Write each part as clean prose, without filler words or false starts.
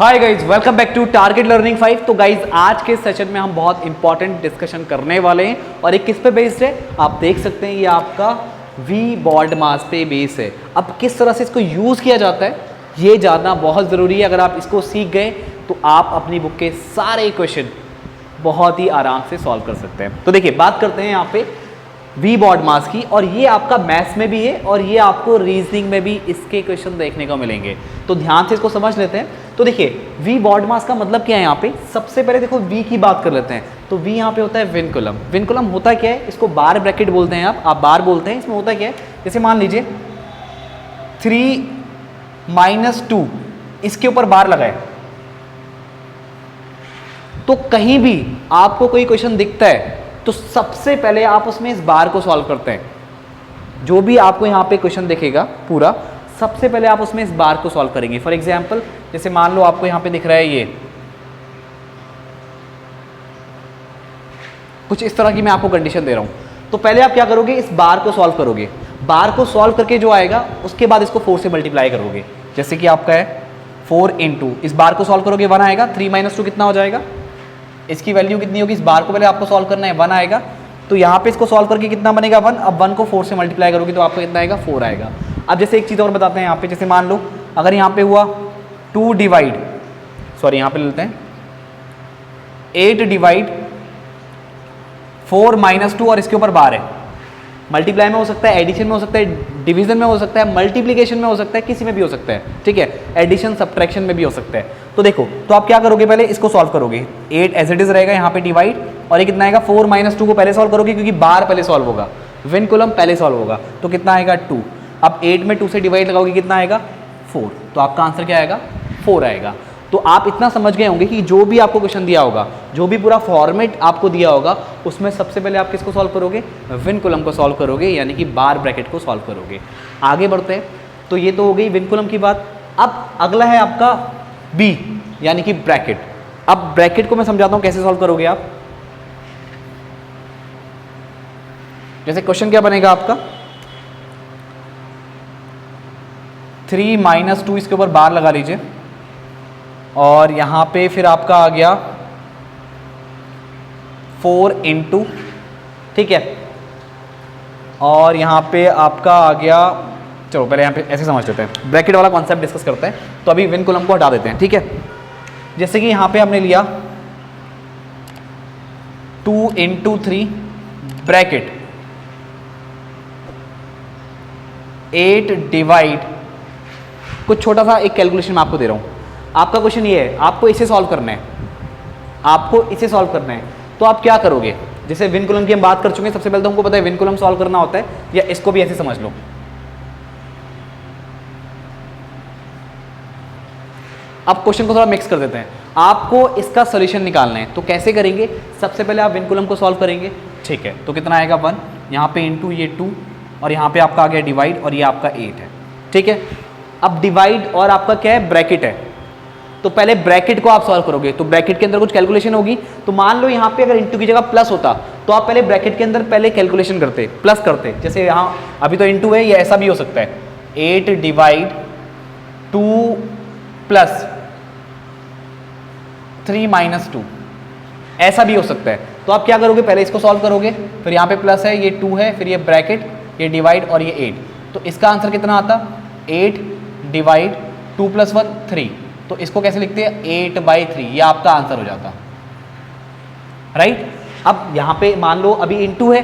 Hi guys, welcome back to Target Learning 5। तो guys आज के सेशन में हम बहुत इंपॉर्टेंट डिस्कशन करने वाले हैं और एक किस पे बेस्ड है आप देख सकते हैं। ये आपका वी बॉड मास पे बेस है। अब किस तरह से इसको यूज़ किया जाता है ये जानना बहुत ज़रूरी है। अगर आप इसको सीख गए तो आप अपनी बुक के सारे क्वेश्चन बहुत ही आराम से सॉल्व कर सकते हैं। तो देखिए बात करते हैं यहाँ पे वी बॉड मास की, और ये आपका मैथ्स में भी है और ये आपको रीजनिंग में भी इसके क्वेश्चन देखने को मिलेंगे। तो ध्यान से इसको समझ लेते हैं। तो देखिए वी बॉड मास का मतलब क्या है यहाँ पे। सबसे पहले देखो वी की बात कर लेते हैं। तो वी यहाँ पे होता है विनकुलम। विनकुलम होता क्या है, इसको बार ब्रैकेट बोलते हैं, आप बार बोलते हैं। इसमें होता क्या है, जैसे मान लीजिए 3 - 2 इसके ऊपर बार लगाए तो कहीं भी आपको कोई क्वेश्चन दिखता है तो सबसे पहले आप उसमें इस बार को सॉल्व करते हैं। जो भी आपको यहाँ पे क्वेश्चन दिखेगा पूरा, सबसे पहले आप उसमें इस बार को सॉल्व करेंगे। फॉर एग्जांपल जैसे मान लो आपको यहाँ पे दिख रहा है ये कुछ इस तरह की मैं आपको कंडीशन दे रहा हूँ। तो पहले आप क्या करोगे, इस बार को सॉल्व करोगे। बार को सॉल्व करके जो आएगा उसके बाद इसको 4 से मल्टीप्लाई करोगे। जैसे कि आपका है 4 × इस बार को सॉल्व करोगे 1 आएगा। 3 - 2 कितना हो जाएगा, इसकी वैल्यू कितनी होगी, इस बार को पहले आपको सॉल्व करना है, 1 आएगा। तो यहाँ पे इसको सॉल्व करके कितना बनेगा 1। अब 1 को 4 से मल्टीप्लाई करोगे तो आपको कितना आएगा 4 आएगा। अब जैसे एक चीज़ और बताते हैं यहाँ पे, जैसे मान लो अगर यहाँ पे हुआ 8 डिवाइड 4 - 2 और इसके ऊपर बार है। मल्टीप्लाई में हो सकता है, एडिशन में हो सकता है, डिवीजन में हो सकता है, मल्टीप्लिकेशन में हो सकता है, किसी में भी हो सकता है। ठीक है, एडिशन सब्ट्रैक्शन में भी हो सकता है। तो देखो तो आप क्या करोगे, पहले इसको सॉल्व करोगे। 8 एज इट इज रहेगा यहाँ पे डिवाइड, और ये कितना आएगा 4 - 2 को पहले सॉल्व करोगे क्योंकि बार पहले सॉल्व होगा, विनकुलम पहले सॉल्व होगा। तो कितना आएगा 2। अब 8 में 2 से डिवाइड लगाओगे कितना आएगा 4। तो आपका आंसर क्या आएगा 4 आएगा। तो आप इतना समझ गए होंगे कि जो भी आपको क्वेश्चन दिया होगा, जो भी पूरा फॉर्मेट आपको दिया होगा, उसमें सबसे पहले आप किसको सॉल्व करोगे, विनकुलम को सॉल्व करोगे, यानी कि बार ब्रैकेट को सॉल्व करोगे। आगे बढ़ते हैं। तो ये तो हो गई विनकुलम की बात। अब अगला है आपका बी यानी कि ब्रैकेट। अब ब्रैकेट को मैं समझाता हूं कैसे सॉल्व करोगे आप। जैसे क्वेश्चन क्या बनेगा आपका, 3 - 2 इसके ऊपर बार लगा लीजिए, और यहां पे फिर आपका आ गया 4 × ठीक है, और यहां पे आपका आ गया, चलो पहले यहां पे ऐसे समझ लेते हैं, ब्रैकेट वाला कॉन्सेप्ट डिस्कस करते हैं। तो अभी विनकुलम को हटा देते हैं। ठीक है, जैसे कि यहां पे हमने लिया 2 × 3 ब्रैकेट 8 डिवाइड, कुछ छोटा सा एक कैलकुलेशन मैं आपको दे रहा हूं। आपका क्वेश्चन ये है, आपको इसे सॉल्व करना है, आपको इसे सॉल्व करना है। तो आप क्या करोगे, जैसे विनकुलम की हम बात कर चुके हैं, सबसे पहले तो हमको पता है विनकुलम सॉल्व करना होता है, या इसको भी ऐसे समझ लो। अब क्वेश्चन को थोड़ा मिक्स कर देते हैं। आपको इसका सोल्यूशन निकालना है, तो कैसे करेंगे, सबसे पहले आप विनकुलम को सॉल्व करेंगे। ठीक है, तो कितना आएगा 1, यहाँ पे इंटू ये 2, और यहाँ पे आपका आ गया डिवाइड, और ये आपका 8 है। ठीक है, अब डिवाइड और आपका क्या है, ब्रैकेट है। तो पहले ब्रैकेट को आप सॉल्व करोगे, तो ब्रैकेट के अंदर कुछ कैलकुलेशन होगी। तो मान लो यहाँ पे अगर इंटू की जगह प्लस होता तो आप पहले ब्रैकेट के अंदर पहले कैलकुलेशन करते, प्लस करते। जैसे यहाँ अभी तो इंटू है, ये ऐसा भी हो सकता है, 8 डिवाइड 2 प्लस 3 - 2, ऐसा भी हो सकता है। तो आप क्या करोगे, पहले इसको सॉल्व करोगे, फिर यहाँ पे प्लस है, ये 2 है, फिर ये ब्रैकेट, ये डिवाइड, और ये 8। तो इसका आंसर कितना आता, 8 डिवाइड 2 + 1 3। तो इसको कैसे लिखते हैं, 8/3, ये आपका आंसर हो जाता। राइट। अब यहाँ पे मान लो अभी इंटू है,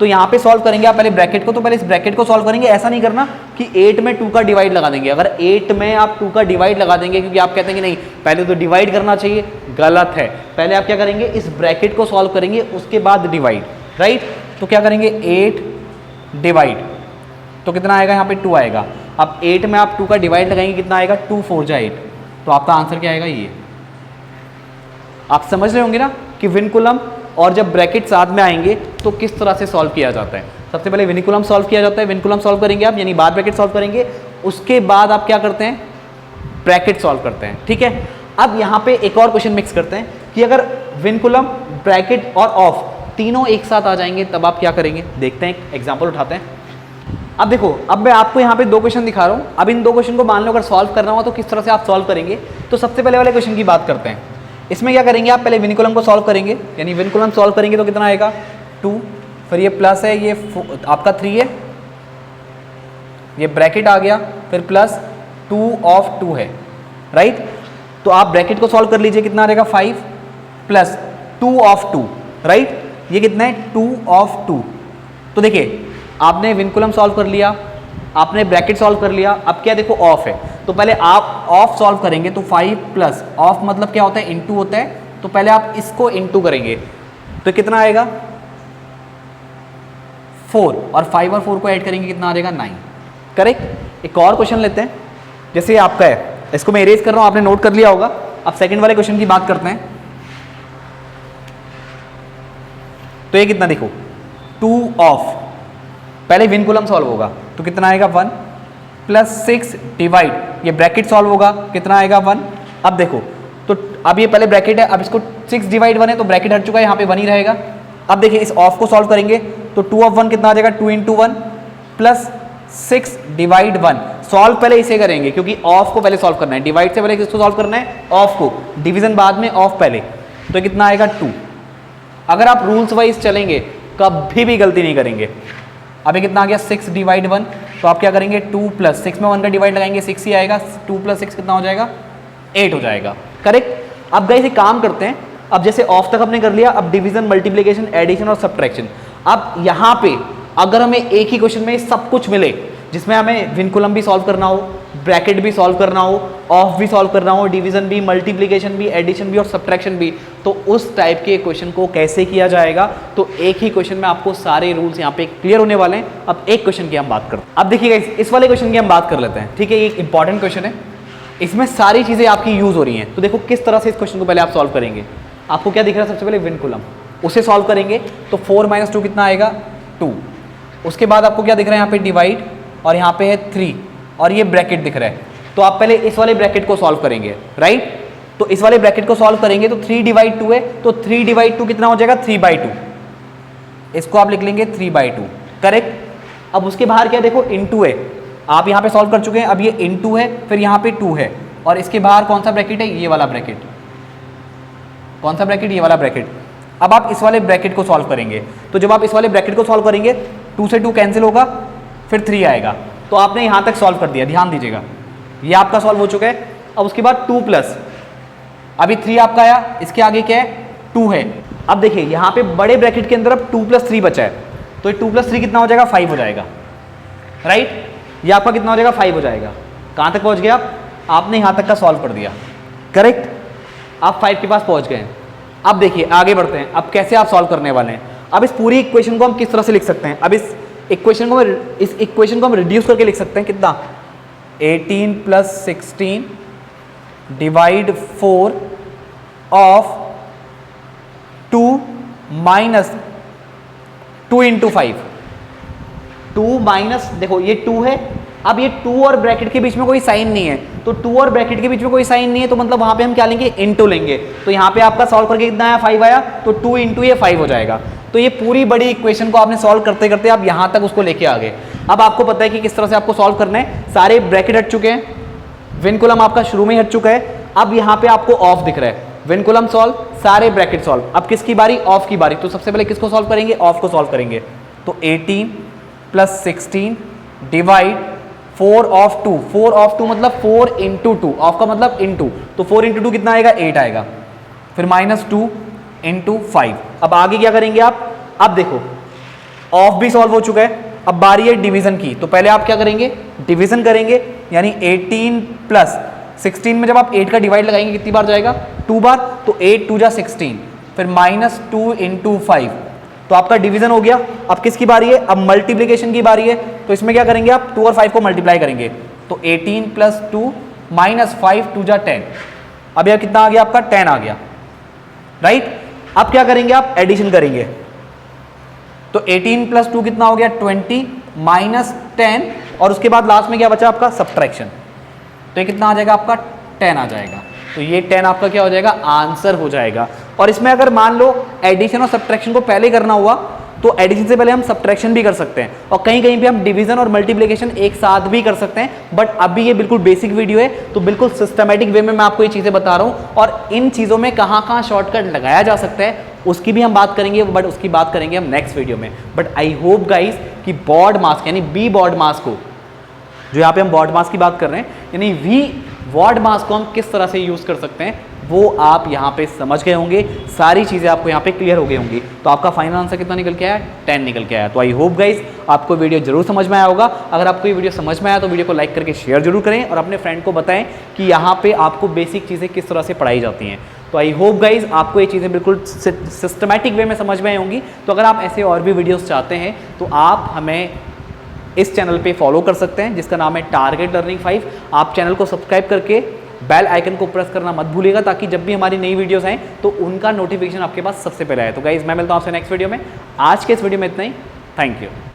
तो यहाँ पे सॉल्व करेंगे आप पहले ब्रैकेट को। तो पहले इस ब्रैकेट को सॉल्व करेंगे, ऐसा नहीं करना कि 8 में 2 का डिवाइड लगा देंगे। अगर 8 में आप 2 का डिवाइड लगा देंगे, क्योंकि आप कहते हैं कि नहीं पहले तो डिवाइड करना चाहिए, गलत है। पहले आप क्या करेंगे, इस ब्रैकेट को सॉल्व करेंगे, उसके बाद डिवाइड। राइट। तो क्या करेंगे, 8 डिवाइड, तो कितना आएगा, यहाँ पे 2 आएगा। अब 8 में आप 2 का डिवाइड लगाएंगे, कितना आएगा, 2 4 जा 8। तो आपका आंसर क्या आएगा, ये। आप समझ रहे होंगे ना कि विनकुलम और जब ब्रैकेट साथ में आएंगे तो किस तरह से सॉल्व किया जाता है। सबसे पहले विनकुलम सॉल्व किया जाता है, विनकुलम सॉल्व करेंगे आप, यानी बार ब्रैकेट सॉल्व करेंगे, उसके बाद आप क्या करते हैं, ब्रैकेट सॉल्व करते हैं। ठीक है, अब यहाँ पे एक और क्वेश्चन मिक्स करते हैं कि अगर विनकुलम, ब्रैकेट और ऑफ तीनों एक साथ आ जाएंगे तब आप क्या करेंगे, देखते हैं, एक एग्जाम्पल उठाते हैं। अब देखो, अब मैं आपको यहाँ पे 2 क्वेश्चन दिखा रहा हूँ। अब इन 2 क्वेश्चन को मान लो अगर सॉल्व करना हो तो किस तरह से आप सॉल्व करेंगे। तो सबसे पहले वाले क्वेश्चन की बात करते हैं। इसमें क्या करेंगे आप, पहले विनकुलम को सॉल्व करेंगे, यानी विनकुलम सॉल्व करेंगे तो कितना आएगा 2, फिर ये प्लस है, ये आपका 3 है, ये ब्रैकेट आ गया, फिर प्लस 2 ऑफ 2 है, राइट। तो आप ब्रैकेट को सॉल्व कर लीजिए, कितना आ जाएगा 5 प्लस 2 ऑफ 2, राइट। ये कितना है 2 ऑफ 2। तो देखिए आपने विनकुलम सॉल्व कर लिया, आपने ब्रैकेट सॉल्व कर लिया, अब क्या देखो ऑफ है, तो पहले आप ऑफ सॉल्व करेंगे। तो 5 प्लस ऑफ मतलब क्या होता है, इनटू होता है, तो पहले आप इसको इनटू करेंगे तो कितना आएगा 4, और 5 और 4 को ऐड करेंगे कितना आ जाएगा 9, करेक्ट। एक और क्वेश्चन लेते हैं, जैसे आपका है, इसको मैं इरेज कर रहा हूं, आपने नोट कर लिया होगा। अब सेकंड वाले क्वेश्चन की बात करते हैं। तो ये कितना देखो 2 ऑफ, पहले विनकुलम सॉल्व होगा तो कितना आएगा 1 प्लस 6 डिवाइड, ये ब्रैकेट सॉल्व होगा कितना आएगा 1। अब देखो, तो अब ये पहले ब्रैकेट है, अब इसको 6 डिवाइड 1 है तो ब्रैकेट हट चुका है, यहाँ पे 1 ही रहेगा। अब देखिए इस ऑफ को सॉल्व करेंगे तो 2 ऑफ 1 कितना आ जाएगा 2 इंटू 1 प्लस 6 डिवाइड 1। सॉल्व पहले इसे करेंगे क्योंकि ऑफ को पहले सॉल्व करना है, डिवाइड से पहले किसको सॉल्व करना है, ऑफ को, डिवीजन बाद में, ऑफ पहले। तो कितना आएगा 2। अगर आप रूल्स वाइज चलेंगे कभी भी गलती नहीं करेंगे। अभी कितना आ गया 6 डिवाइड 1, तो आप क्या करेंगे 2 प्लस 6 में 1 का डिवाइड लगाएंगे 6 ही आएगा, 2 प्लस 6 कितना हो जाएगा 8 हो जाएगा, करेक्ट। अब गाइस एक काम करते हैं, अब जैसे ऑफ तक हमने कर लिया, अब डिवीजन, मल्टीप्लिकेशन, एडिशन और सब्ट्रैक्शन। अब यहाँ पे अगर हमें एक ही क्वेश्चन में सब कुछ मिले, जिसमें हमें विनकुलम भी सॉल्व करना हो, ब्रैकेट भी सॉल्व करना हो, ऑफ भी सॉल्व करना हो, डिवीजन भी, मल्टीप्लिकेशन भी, एडिशन भी और सब्ट्रैक्शन भी, तो उस टाइप के क्वेश्चन को कैसे किया जाएगा। तो एक ही क्वेश्चन में आपको सारे रूल्स यहाँ पे क्लियर होने वाले हैं। अब एक क्वेश्चन की हम बात करते हैं। अब देखिएगा इस वाले क्वेश्चन की हम बात कर लेते हैं, ठीक है। ये एक इंपॉर्टेंट क्वेश्चन है, इसमें सारी चीजें आपकी यूज हो रही हैं। तो देखो किस तरह से इस क्वेश्चन को पहले आप सॉल्व करेंगे। आपको क्या दिख रहा है, सबसे पहले विनकुलम, उसे सॉल्व करेंगे तो 4 - 2 कितना आएगा 2। उसके बाद आपको क्या दिख रहा है यहाँ पे डिवाइड, और यहाँ पे है 3, और ये ब्रैकेट दिख रहा है। तो आप पहले इस वाले ब्रैकेट को सॉल्व करेंगे, राइट। तो इस वाले ब्रैकेट को सॉल्व करेंगे तो 3 डिवाइड 2 है, तो 3 डिवाइड 2 कितना हो जाएगा 3/2। इसको आप लिख लेंगे 3/2, करेक्ट। अब उसके बाहर क्या देखो इनटू है, आप यहाँ पे सॉल्व कर चुके हैं, अब ये इनटू है, फिर यहाँ पे 2 है, और इसके बाहर कौन सा ब्रैकेट है, ये वाला ब्रैकेट। कौन सा ब्रैकेट, ये वाला ब्रैकेट। अब आप इस वाले ब्रैकेट को सॉल्व करेंगे, तो जब आप इस वाले ब्रैकेट को सॉल्व करेंगे 2 से 2 कैंसिल होगा, फिर 3 आएगा। तो आपने यहाँ तक सॉल्व कर दिया, ध्यान दीजिएगा, ये आपका सॉल्व हो चुका है। अब उसके बाद 2 प्लस, अभी 3 आपका आया, इसके आगे क्या है 2 है। अब देखिए यहाँ पे बड़े ब्रैकेट के अंदर अब 2 + 3 बचा है, तो ये 2 + 3 कितना हो जाएगा 5 हो जाएगा, राइट। ये आपका कितना हो जाएगा 5 हो जाएगा। कहाँ तक पहुँच गया आप, आपने यहाँ तक का सॉल्व कर दिया, करेक्ट। आप 5 के पास पहुँच गए। अब देखिए आगे बढ़ते हैं, अब कैसे आप सॉल्व करने वाले हैं। अब इस पूरी इक्वेशन को हम किस तरह से लिख सकते हैं। अब इस इक्वेशन को हम रिड्यूस करके लिख सकते हैं, कितना 18 + 16 डिवाइड 4 ऑफ 2 - 2 × 5। 2 माइनस, देखो ये 2 है, अब ये 2 और ब्रैकेट के बीच में कोई साइन नहीं है, तो 2 और ब्रैकेट के बीच में कोई साइन नहीं है, तो मतलब वहां पे हम क्या लेंगे इनटू लेंगे। तो यहाँ पे आपका सॉल्व करके कितना आया 5 आया, तो 2 × ये 5 हो जाएगा। तो ये पूरी बड़ी इक्वेशन को आपने सॉल्व करते करते आप यहाँ तक उसको लेके आ गए। अब आपको पता है कि किस तरह से आपको सॉल्व करना है। सारे ब्रैकेट हट चुके हैं, विनकुलम आपका शुरू में हट चुका है, अब यहाँ पे आपको ऑफ दिख रहा है। विनकुलम सॉल्व, सारे ब्रैकेट सॉल्व। अब किसकी बारी, ऑफ की बारी। तो सबसे पहले किसको सॉल्व करेंगे, ऑफ को सॉल्व करेंगे। तो 18 + 16 डिवाइड 4 ऑफ 2, 4 ऑफ 2 मतलब 4 × 2, ऑफ का मतलब इनटू, तो 4 × 2 कितना आएगा 8 आएगा, फिर -2 × 5। अब आगे क्या करेंगे आप, अब देखो ऑफ भी सॉल्व हो चुका है, अब बारी है डिवीजन की। तो पहले आप क्या करेंगे, डिवीजन करेंगे, यानी 18 + 16 में जब आप 8 का डिवाइड लगाएंगे कितनी बार जाएगा 2 बार, तो 8 × 2 = 16, फिर -2 × 5, तो आपका डिवीजन हो गया। अब किसकी बारी है, अब मल्टीप्लिकेशन की बारी है। तो इसमें क्या करेंगे आप 2 और 5 को मल्टीप्लाई करेंगे, तो 18 + 2 - 5 × 2 = 10। अब यह कितना आ गया आपका 10 आ गया, राइट। अब क्या करेंगे आप एडिशन करेंगे, तो 18 + 2 कितना हो गया 20 - 10, और उसके बाद लास्ट में क्या बचा आपका सब्ट्रैक्शन, तो ये कितना आ जाएगा आपका 10 आ जाएगा। तो ये 10 आपका क्या हो जाएगा, आंसर हो जाएगा। और इसमें अगर मान लो एडिशन और सब्ट्रैक्शन को पहले करना हुआ तो एडिशन से पहले हम सब्ट्रैक्शन भी कर सकते हैं और कहीं कहीं पे हम डिवीजन और मल्टीप्लिकेशन एक साथ भी कर सकते हैं, बट अभी ये बिल्कुल बेसिक वीडियो है तो बिल्कुल सिस्टमैटिक वे में मैं आपको ये चीज़ें बता रहा हूँ और इन चीज़ों में कहाँ कहाँ शॉर्टकट लगाया जा सकता है उसकी भी हम बात करेंगे, बट उसकी बात करेंगे हम नेक्स्ट वीडियो में। बट आई होप गाइज कि बॉड मास्क यानी बी बॉड मास्क को, जो यहाँ पे हम बॉड मास्क की बात कर रहे हैं, यानी वी बॉड मास्क को हम किस तरह से यूज़ कर सकते हैं वो आप यहाँ पे समझ गए होंगे, सारी चीज़ें आपको यहाँ पे क्लियर हो गई होंगी। तो आपका फाइनल आंसर कितना निकल के आया? 10 निकल के आया। तो आई होप गाइज आपको वीडियो जरूर समझ में आया होगा। अगर आपको ये वीडियो समझ में आया तो वीडियो को लाइक करके शेयर जरूर करें और अपने फ्रेंड को बताएं कि यहाँ पे आपको बेसिक चीज़ें किस तरह से पढ़ाई जाती हैं। तो आई होप गाइज आपको ये चीज़ें बिल्कुल सिस्टमैटिक वे में समझ में आई होंगी। तो अगर आप ऐसे और भी वीडियोज़ चाहते हैं तो आप हमें इस चैनल पे फॉलो कर सकते हैं जिसका नाम है टारगेट लर्निंग 5। आप चैनल को सब्सक्राइब करके बेल आइकन को प्रेस करना मत भूलिएगा ताकि जब भी हमारी नई वीडियोस आएँ तो उनका नोटिफिकेशन आपके पास सबसे पहले आए। तो गाइज मैं मिलता हूँ आपसे नेक्स्ट वीडियो में। आज के इस वीडियो में इतना ही। Thank you.